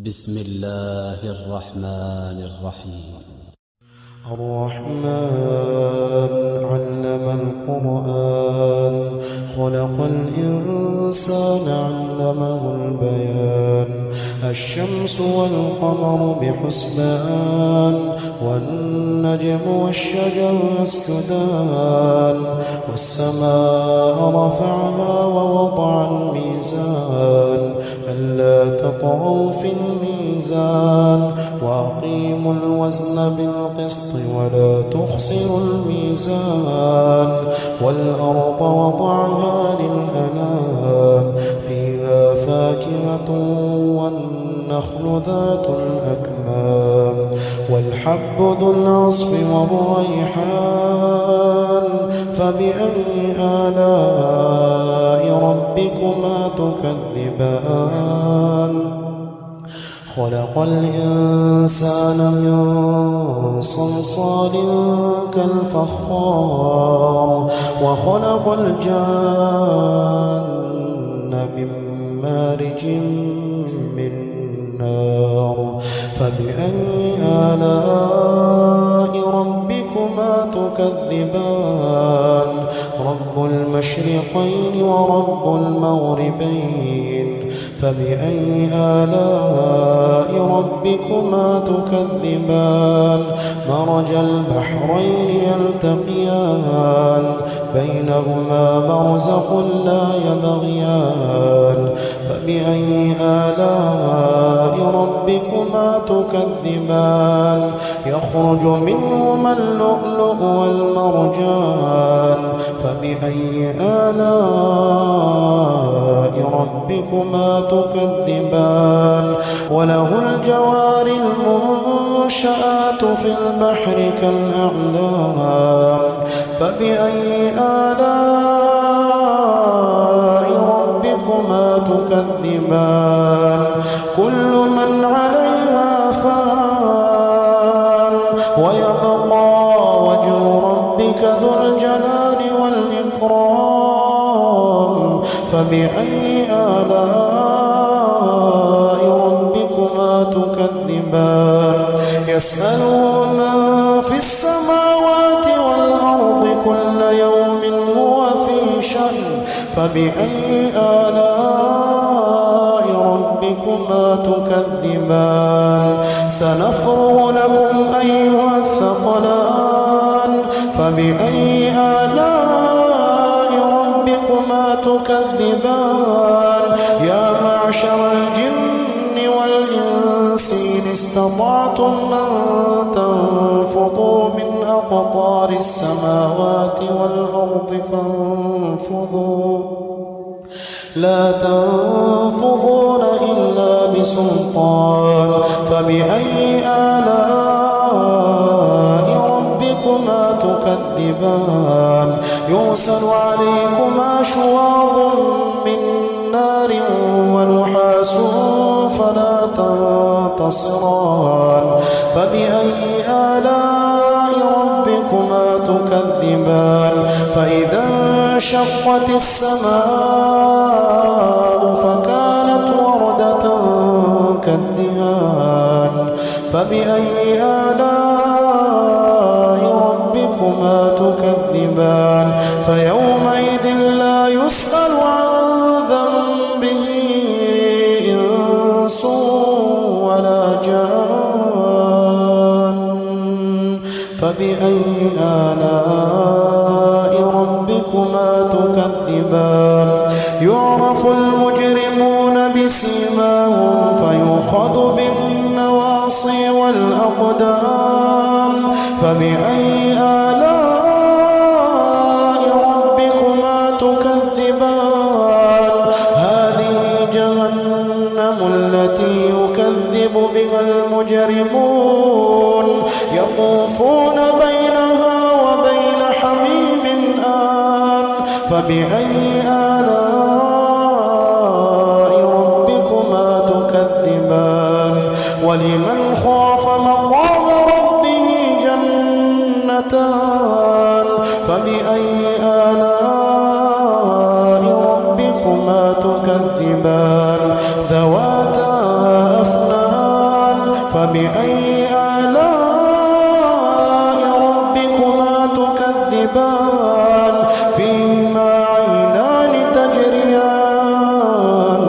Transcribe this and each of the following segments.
بسم الله الرحمن الرحيم. الرحمن علم القرآن خلق الإنسان علمه البيان الشمس والقمر بحسبان والنجم والشجر يسجدان والسماء رفعها ووضع الميزان ألا تطغوا في الميزان وأقيموا الوزن بالقسط ولا تخسروا الميزان والأرض وضعها للأنام فيها فاكهة والنخل ذات الأكمام والحب ذو العصف والريحان فبأي آلاء ربكما تكذبان خلق الإنسان من صلصال كالفخار وخلق الجان من مارج من نار فبأي آلاء ربكما تكذبان رب المشرقين ورب المغربين فبأي آلاء ربكما تكذبان مرج البحرين يلتقيان بينهما برزخ لا يبغيان فبأي آلاء ربكما تكذبان يخرج منهما اللؤلؤ والمرجان فبأي آلاء ربكما تكذبان وله الجوار المنشآت في البحر كالأعلام فبأي آلاء ربكما تكذبان كل من عليها فان ويبقى وجه ربك ذو الجلال والإكرام فبأي آلاء ربكما تكذبان يسأله من في السماوات والأرض كل يوم هو في شأن فبأي آلاء ربكما تكذبان سنفرغ لكم أيها الثقلان فبأي آلاء ربكما تكذبان يا معشر الجن والإنس إن استطعتم أن تنفضوا من أقطار السماوات والأرض فانفضوا لا تنفضون إلا بسلطان فبأي آلاء ربكما تكذبان يرسل عليكما شواظ من نار ونحاس فلا تنتصران فبأي آلاء ربكما تكذبان فإذا انشقت السماء فكانت وردة كالدهان فبأي آلاء ربكما تكذبان فيومئذ لا يسأل عن ذنبه إنس ولا جان فبأي آلاء ربكما تكذبان يعرف المجرمون بسيماهم فيؤخذ بالنواصي والأقدام فبأي آلاء ربكما تكذبان هذه جهنم التي يكذب بها المجرمون يطوفون بينها وبين حميم آن فبأي آلاء ربكما تكذبان ولمن خاف مقام ربه جنتان فبأي آلاء ربكما تكذبان ذواتا أفنان فبأي آلاء ربكما تكذبان فيهما عينان تجريان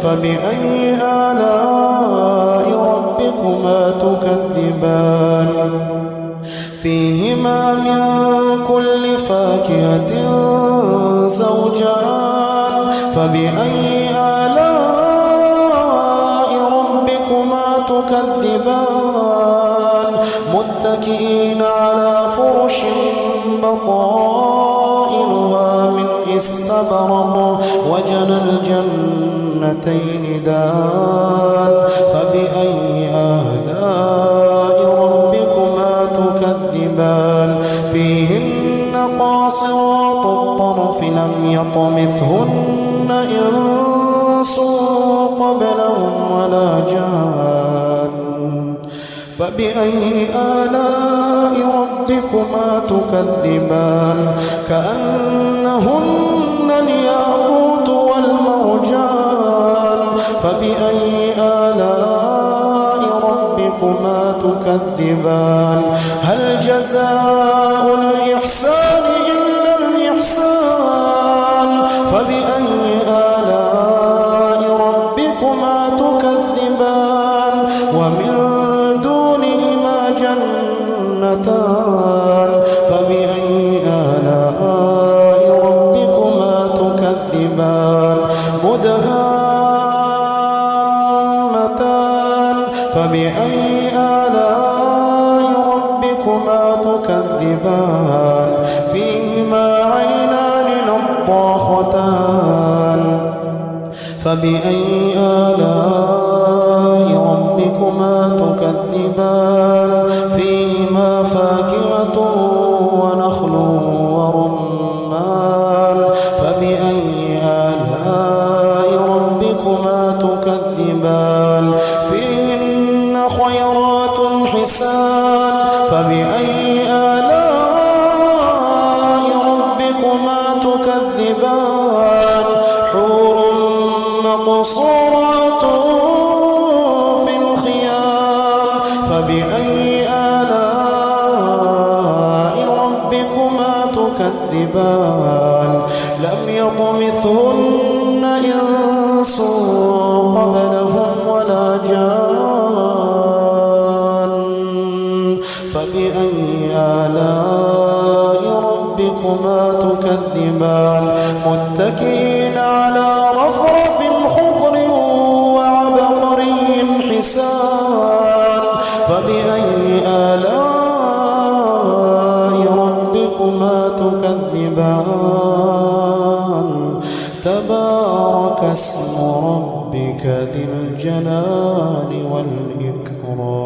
فبأي آلاء ربكما تكذبان فيهما من كل فاكهة زوجان فبأي آلاء ربكما تكذبان متكئين على فرش بطائنها من استبرق وجنى الجنتين دان فبأي آلاء ربكما تكذبان فيهن قاصرات الطرف لم يطمثهن إنس قبلهم ولا جان فبأي آلاء ربكما تكذبان كأنهن الياقوت والمرجان فبأي آلاء ربكما تكذبان هل جزاء الإحسان إلا الإحسان فبأي آلاء ربكما تكذبان ومن دونهما جنتان فبأي آلاء ربكما تكذبان مدهامتان فبأي آلاء ربكما تكذبان فيهما عينان نضاختان فبأي آلاء ربكما تكذبان فيهما فاكهة ونخل ورمان فبأي آلاء ربكما تكذبان فيهن خيرات حسان فبأي آلاء ربكما تكذبان حور مقصورات في الخيام فبأي آلاء ربكما تكذبان لم يطمثهن إنس قبلهم ولا جان فبأي آلاء ربكما تكذبان متكئين على رفرف خضر وعبقري حسان فبأي آلاء ربكما تكذبان تبارك اسم ربك ذي الجلال والإكرام